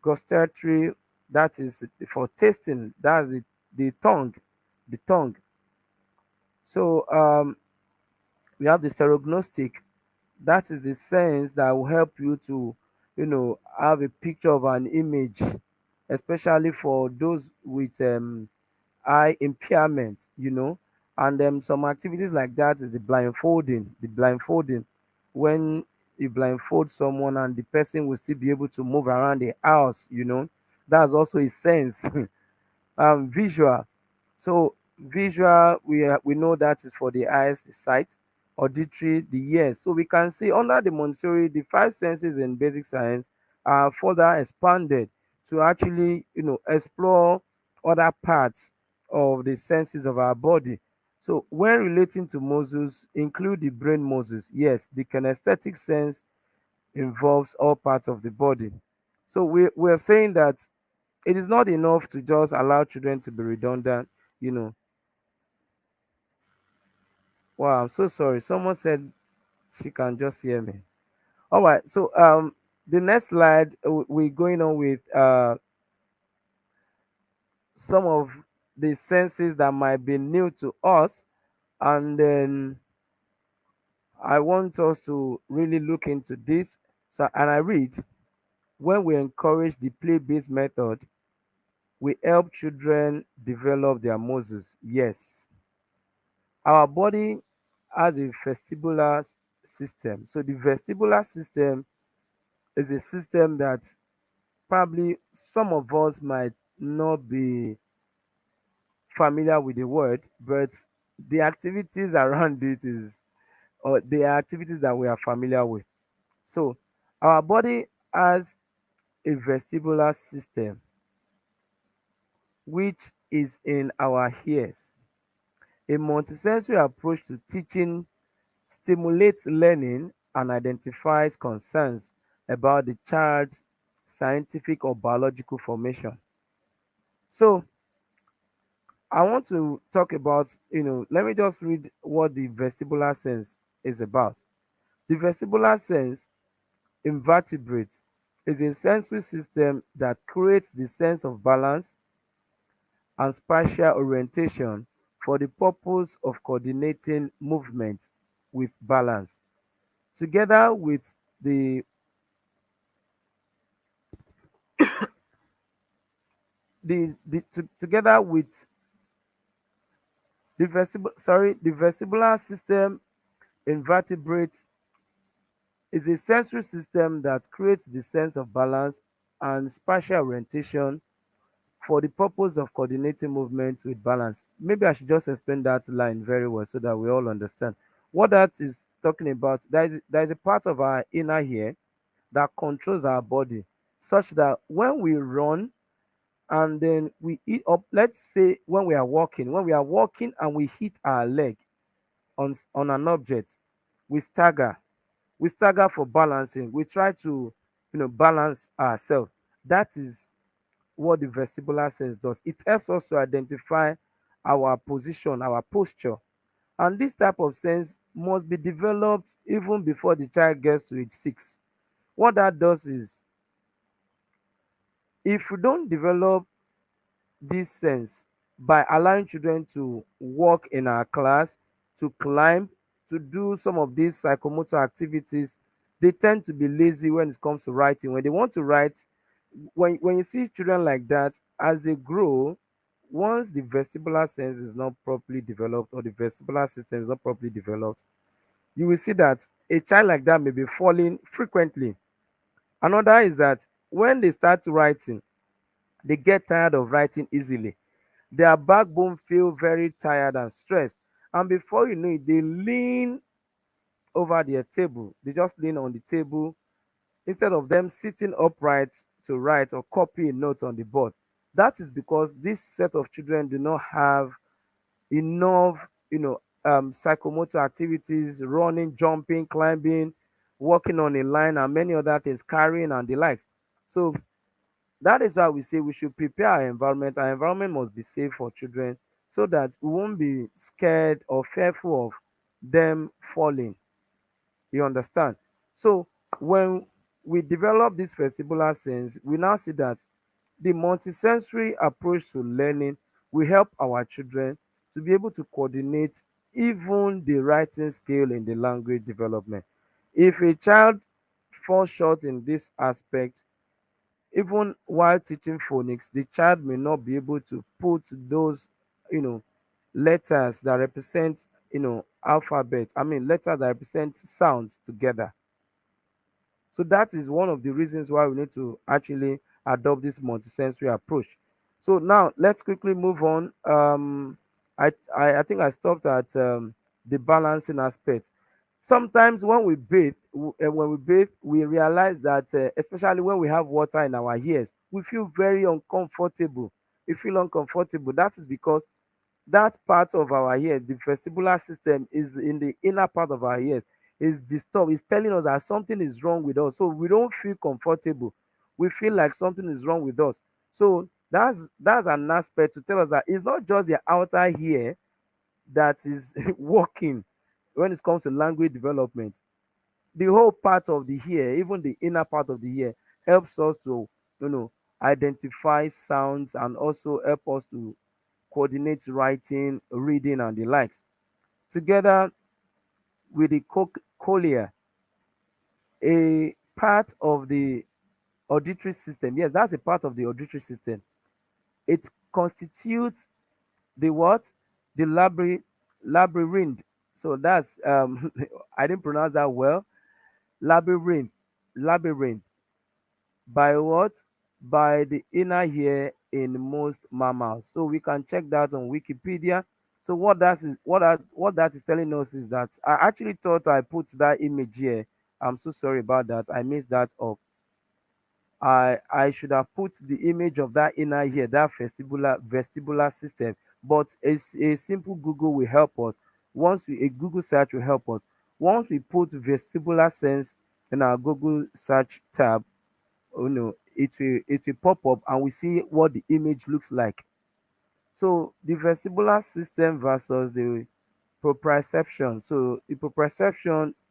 E: gustatory, that is for tasting, that's the tongue, the tongue. So we have the serognostic, that is the sense that will help you to have a picture of an image, especially for those with eye impairment, and some activities like that is the blindfolding when you blindfold someone and the person will still be able to move around the house, that's also a sense. Visual. So visual, we know that is for the eyes, the sight. Auditory, the ears. So we can see under the Montessori, the five senses in basic science are further expanded to actually, explore other parts of the senses of our body. So when relating to muscles, include the brain muscles. Yes, the kinesthetic sense involves all parts of the body. So we're saying that it is not enough to just allow children to be redundant, you know. Wow, I'm so sorry. Someone said she can just hear me. All right. So the next slide, we're going on with some of the senses that might be new to us, and then I want us to really look into this. So, and I read, when we encourage the play-based method, we help children develop their muscles. Yes, our body has a vestibular system. So the vestibular system is a system that probably some of us might not be familiar with the word, but the activities around it is, or the activities that we are familiar with. So, our body has a vestibular system which is in our ears. A multisensory approach to teaching stimulates learning and identifies concerns about the child's scientific or biological formation. So, I want to talk about, let me just read what the vestibular sense is about. The vestibular sense invertebrates is a sensory system that creates the sense of balance and spatial orientation for the purpose of coordinating movement with balance. Together with the, together with the vestibular system invertebrates is a sensory system that creates the sense of balance and spatial orientation for the purpose of coordinating movement with balance. Maybe I should just explain that line very well so that we all understand what that is talking about. There is a part of our inner ear that controls our body, such that when we run and then we eat up, let's say when we are walking and we hit our leg on an object, we stagger. We stagger for balancing. We try to, balance ourselves. That is what the vestibular sense does. It helps us to identify our position, our posture. And this type of sense must be developed even before the child gets to age 6. What that does is, if we don't develop this sense by allowing children to walk in our class, to climb, to do some of these psychomotor activities, they tend to be lazy when it comes to writing. When they want to write, when you see children like that, as they grow, once the vestibular sense is not properly developed or the vestibular system is not properly developed, you will see that a child like that may be falling frequently. Another is that when they start writing, they get tired of writing easily. Their backbone feel very tired and stressed, and before you know it, they lean over their table. They just lean on the table instead of them sitting upright to write or copy a note on the board. That is because this set of children do not have enough, psychomotor activities, running, jumping, climbing, walking on a line, and many other things, carrying and the likes. So that is why we say we should prepare our environment. Our environment must be safe for children so that we won't be scared or fearful of them falling. You understand? So when we develop this vestibular sense, we now see that the multisensory approach to learning will help our children to be able to coordinate even the writing skill in the language development. If a child falls short in this aspect, even while teaching phonics, the child may not be able to put those, you know, letters that represent, alphabet. I mean, letters that represent sounds together. So that is one of the reasons why we need to actually adopt this multisensory approach. So now let's quickly move on. I think I stopped at the balancing aspect. Sometimes when we bathe, we realize that, especially when we have water in our ears, we feel very uncomfortable. We feel uncomfortable. That is because that part of our ear, the vestibular system, is in the inner part of our ears, is disturbed. It's telling us that something is wrong with us. So we don't feel comfortable. We feel like something is wrong with us. So that's an aspect to tell us that it's not just the outer ear that is working when it comes to language development. The whole part of the ear, even the inner part of the ear, helps us to, identify sounds and also help us to coordinate writing, reading, and the likes. Together with the cochlea, a part of the auditory system. Yes, that's a part of the auditory system. It constitutes the what? The labyrinth. So that's I didn't pronounce that well. Labyrinth. Labyrinth. By what? By the inner ear in most mammals. So we can check that on Wikipedia. So what that is telling us is that I actually thought I put that image here. I'm so sorry about that. I missed that up. I should have put the image of that inner ear, that vestibular system. But a simple Google will help us. A Google search will help us. Once we put vestibular sense in our Google search tab, it will pop up and we see what the image looks like. So the vestibular system versus the proprioception. So the proprioception.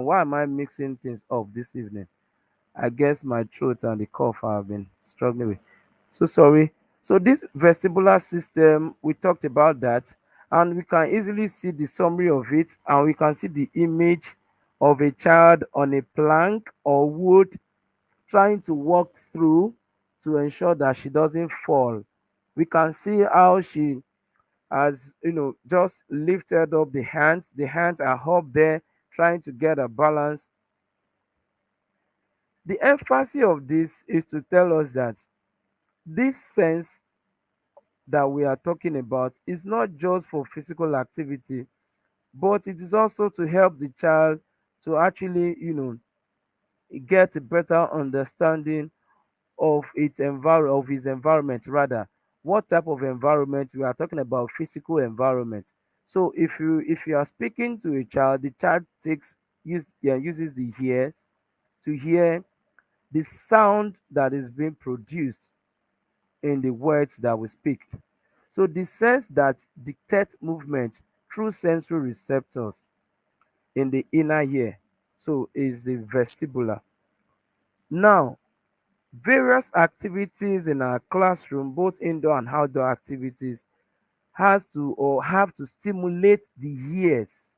E: Why am I mixing things up this evening? I guess my throat and the cough I've been struggling with. So sorry. So this vestibular system, we talked about that, and we can easily see the summary of it, and we can see the image of a child on a plank or wood trying to walk through to ensure that she doesn't fall. We can see how she has, just lifted up the hands. The hands are up there trying to get a balance. The emphasis of this is to tell us that this sense that we are talking about is not just for physical activity, but it is also to help the child to actually, get a better understanding of his environment rather. What type of environment we are talking about? Physical environment. So if you are speaking to a child, the child uses the ears to hear the sound that is being produced in the words that we speak. So the sense that dictates movement through sensory receptors in the inner ear, so is the vestibular. Now, various activities in our classroom, both indoor and outdoor activities, has to or have to stimulate the ears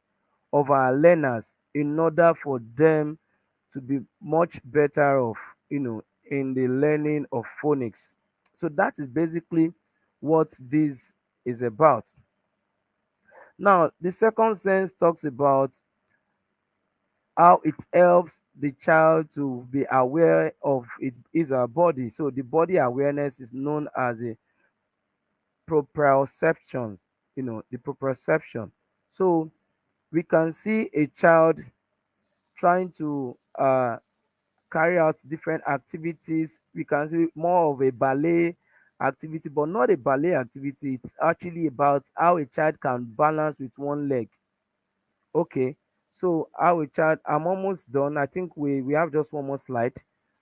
E: of our learners in order for them to be much better off, in the learning of phonics. So that is basically what this is about. Now, the second sense talks about how it helps the child to be aware of his or her body. So the body awareness is known as a proprioception, the proprioception. So we can see a child trying to carry out different activities. We can see more of a ballet activity, but not a ballet activity. It's actually about how a child can balance with one leg. Okay, so how a child, I'm almost done. I think we have just one more slide.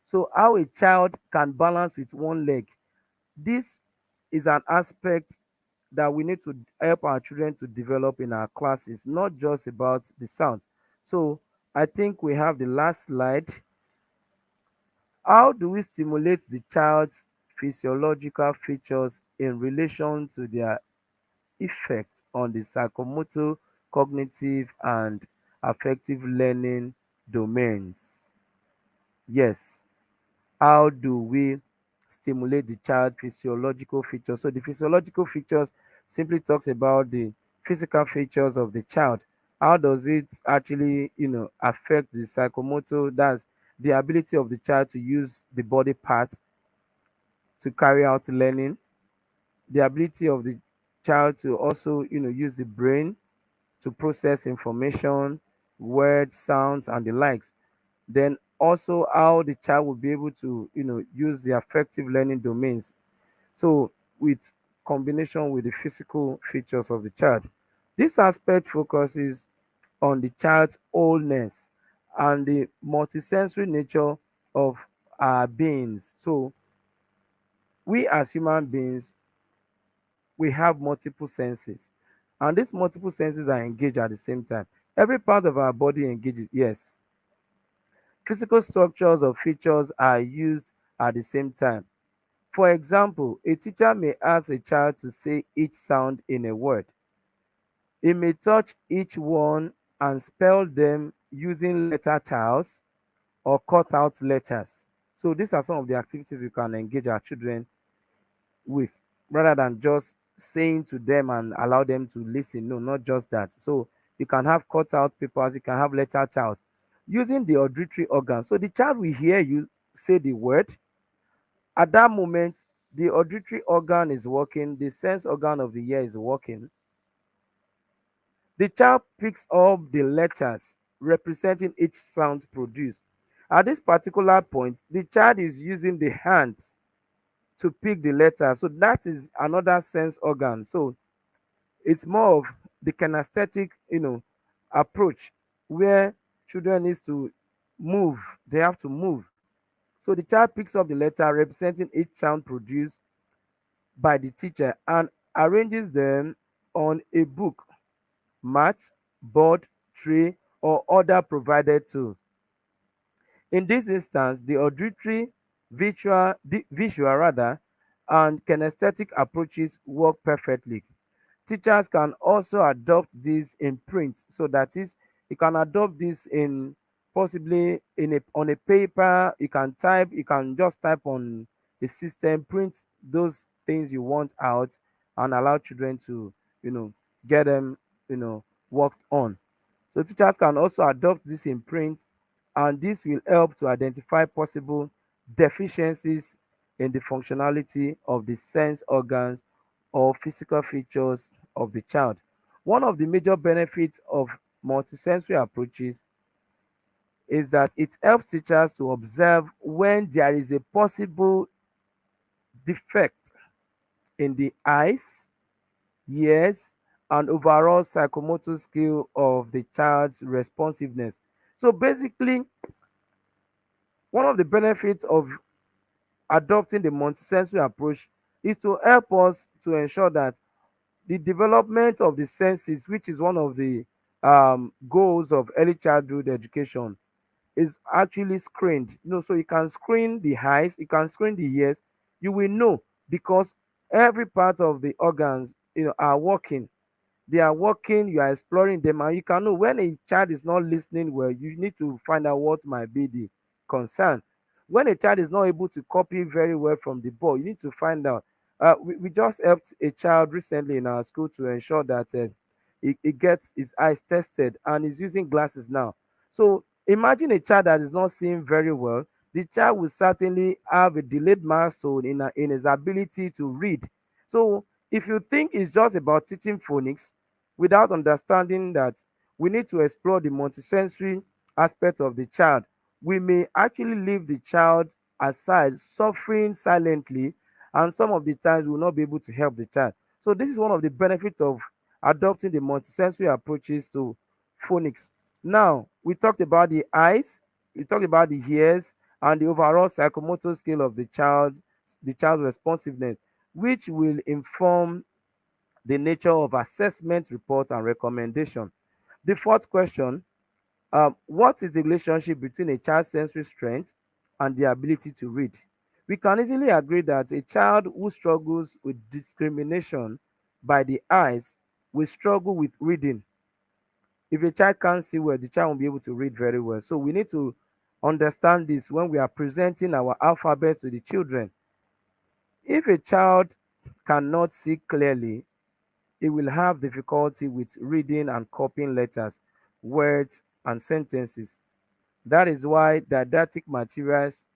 E: So how a child can balance with one leg. This is an aspect that we need to help our children to develop in our classes, not just about the sounds. So I think we have the last slide. How do we stimulate the child's physiological features in relation to their effect on the psychomotor, cognitive, and affective learning domains? Yes. How do we stimulate the child physiological features? So the physiological features simply talks about the physical features of the child. How does it actually, affect the psychomotor? That's the ability of the child to use the body parts to carry out learning, the ability of the child to also, use the brain to process information, words, sounds, and the likes. Then also how the child will be able to, use the affective learning domains. So with combination with the physical features of the child. This aspect focuses on the child's wholeness and the multisensory nature of our beings. So we as human beings, we have multiple senses, and these multiple senses are engaged at the same time. Every part of our body engages, yes. Physical structures or features are used at the same time. For example, a teacher may ask a child to say each sound in a word. He may touch each one and spell them using letter tiles or cut out letters. So these are some of the activities we can engage our children with, rather than just saying to them and allow them to listen. No, not just that. So you can have cut out papers, you can have letter tiles using the auditory organ. So the child will hear you say the word, At that moment, the auditory organ is working, the sense organ of the ear is working. The child picks up the letters representing each sound produced. At this particular point, the child is using the hands to pick the letter. So that is another sense organ. So it's more of the kinesthetic, approach where children needs to move. They have to move. So the child picks up the letter representing each sound produced by the teacher and arranges them on a book, mat, board, tray, or other provided tools. In this instance, the auditory, visual rather, and kinesthetic approaches work perfectly. Teachers can also adopt this in print, so that is, you can adopt this in possibly in a on a paper. You can type, you can just type on the system, print those things you want out, and allow children to you know get them worked on. So teachers can also adopt this in print, and this will help to identify possible deficiencies in the functionality of the sense organs or physical features of the child. One of the major benefits of multisensory approaches is that it helps teachers to observe when there is a possible defect in the eyes, ears, and overall psychomotor skill of the child's responsiveness. So basically, one of the benefits of adopting the multisensory approach is to help us to ensure that the development of the senses, which is one of the goals of early childhood education, is actually screened. So you can screen the eyes, you can screen the ears, you will know because every part of the organs, are working. They are working, you are exploring them, and you can know when a child is not listening well. You need to find out what might be the concern. When a child is not able to copy very well from the board, you need to find out. We just helped a child recently in our school to ensure that he gets his eyes tested and is using glasses now. So imagine a child that is not seeing very well. The child will certainly have a delayed milestone in his ability to read. So if you think it's just about teaching phonics without understanding that we need to explore the multisensory aspect of the child, we may actually leave the child aside, suffering silently, and some of the times we will not be able to help the child. So this is one of the benefits of adopting the multisensory approaches to phonics. Now, we talked about the eyes, we talked about the ears, and the overall psychomotor skill of the child's responsiveness, which will inform the nature of assessment report and recommendation. The fourth question, what is the relationship between a child's sensory strength and the ability to read? We can easily agree that a child who struggles with discrimination by the eyes will struggle with reading. If a child can't see well, the child won't be able to read very well. So we need to understand this when we are presenting our alphabet to the children. If a child cannot see clearly, he will have difficulty with reading and copying letters, words, and sentences. That is why didactic materials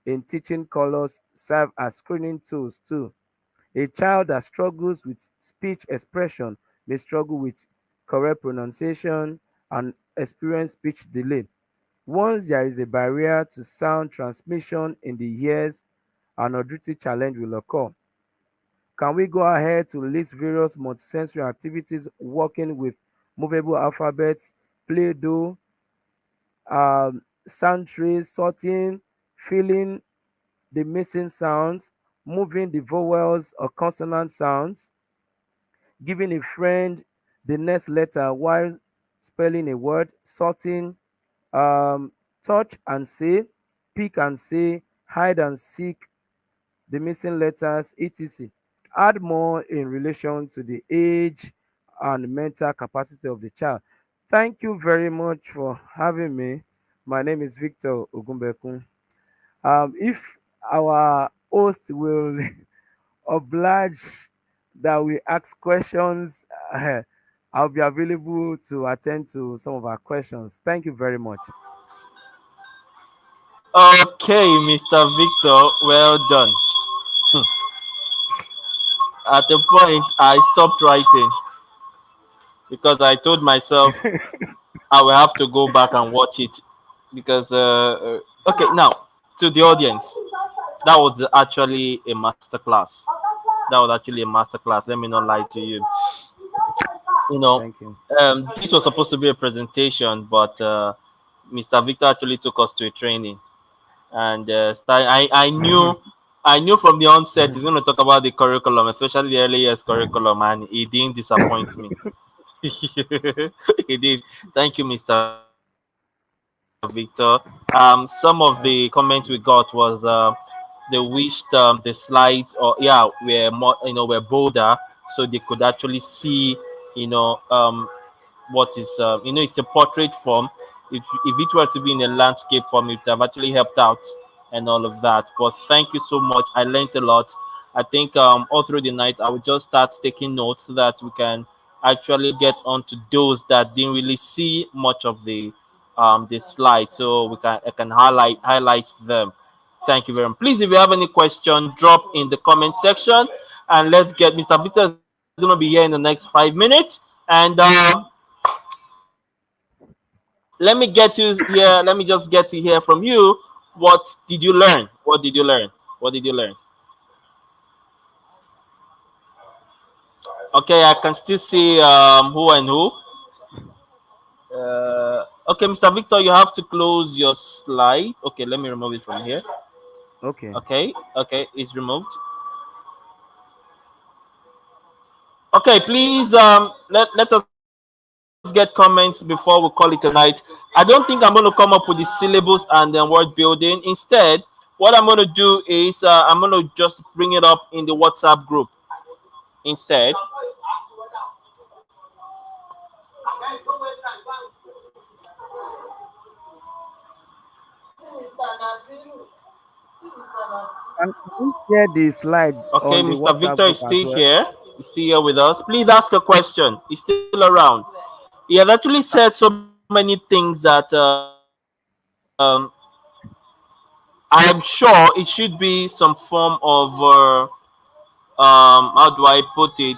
E: in teaching colors serve as screening tools too. A child that struggles with speech expression may struggle with correct pronunciation and experience speech delay. Once there is a barrier to sound transmission in the ears, an auditory challenge will occur. Can we go ahead to list various multisensory activities working with movable alphabets, Play-Doh, sound trays, sorting, filling the missing sounds, moving the vowels or consonant sounds, giving a friend the next letter while spelling a word, sorting, um, touch and say, pick and say, hide and seek the missing letters, etc. Add more in relation to the age and mental capacity of the child. Thank you very much for having me. My name is Victor Ogunbekun. If our host will oblige that we ask questions, I'll be available to attend to some of our questions. Thank you very much.
D: Okay, Mr. Victor, well done. At a point, I stopped writing because I told myself I will have to go back and watch it because okay, now to the audience, that was actually a masterclass. That was actually a masterclass. Let me not lie to you. You know,
E: Thank you.
D: this was supposed to be a presentation, but Mr. Victor actually took us to a training, and I knew from the onset he's going to talk about the curriculum, especially the early years curriculum, and he didn't disappoint me. He did. Thank you, Mr. Victor. Some of the comments we got was they wished the slides, or yeah, were more, were bolder, so they could actually see, you know, what is it's a portrait form. If it were to be in a landscape form, it would have actually helped out and all of that. But thank you so much, I learned a lot. I think all through the night I would just start taking notes so that we can actually get onto those that didn't really see much of the slide, so I can highlight them. Thank you very much. Please, if you have any question, drop in the comment section, and let's get Mr. Victor is going to be here in the next 5 minutes. And let me get to here. Let me just get to hear from you. What did you learn? What did you learn? What did you learn? Okay, I can still see who and who. Okay, Mr. Victor, you have to close your slide. Okay, let me remove it from here.
E: Okay.
D: Okay, it's removed. Okay, please let us get comments before we call it a night. I don't think I'm going to come up with the syllables and then word building. Instead, what I'm going to do is I'm going to just bring it up in the WhatsApp group instead.
E: And we share the slides
D: Okay,
E: on the
D: Mr.
E: WhatsApp
D: Victor
E: group
D: is
E: as
D: still
E: well.
D: here. He's still here with us. Please ask a question. He's still around. He has actually said so many things that I'm sure it should be some form of how do I put it?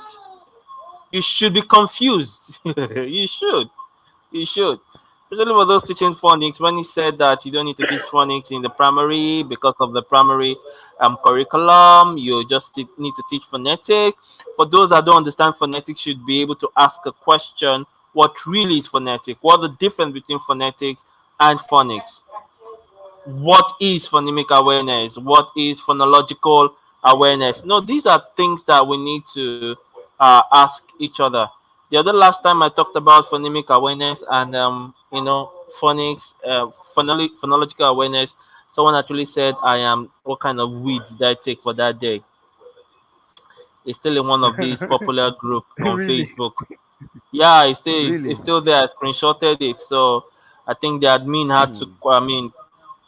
D: You should be confused. You should. Especially for those teaching phonics, when he said that you don't need to teach phonics in the primary because of the primary curriculum, you just need to teach phonetic. For those that don't understand phonetics, should be able to ask a question: what really is phonetic? What the difference between phonetics and phonics? What is phonemic awareness? What is phonological awareness? No, these are things that we need to ask each other. The other last time I talked about phonemic awareness and phonics, phonological awareness, someone actually said, I am, what kind of weed did I take for that day? It's still in one of these popular group on
E: Really,
D: Facebook. Yeah, it's
E: really.
D: still there. I screenshotted it. So I think the admin had to,
E: Hmm.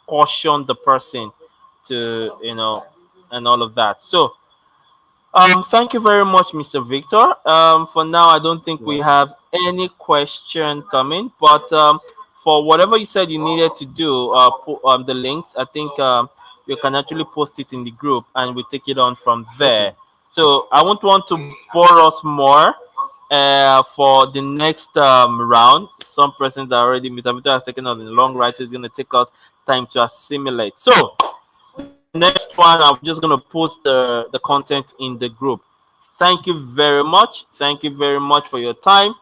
D: caution the person to, and all of that. So thank you very much, Mr. Victor. For now, I don't think
E: You're
D: we
E: welcome.
D: have any question coming, but for whatever you said you needed to do, the links, I think you can actually post it in the group and we take it on from
E: Okay.
D: there. So I won't want to bore us more for the next round. Some persons are already, Mr. Victor has taken on a long ride, so it's going to take us time to assimilate. So the next one, I'm just going to post the content in the group. Thank you very much. Thank you very much for your time.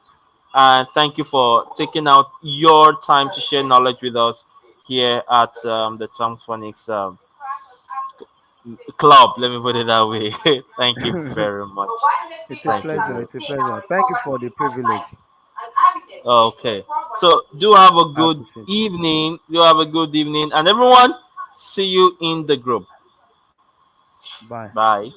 D: And thank you for taking out your time to share knowledge with us here at the Tom Phonics Club. Let me put it that way. Thank you very much.
E: It's a
D: Thank you
E: pleasure.
D: very
E: It's a
D: much.
E: pleasure. Thank you for the privilege.
D: Okay. So do have a
E: I
D: good
E: appreciate it.
D: evening. Do have a good evening. And everyone, see you in the group.
E: Bye.
D: Bye.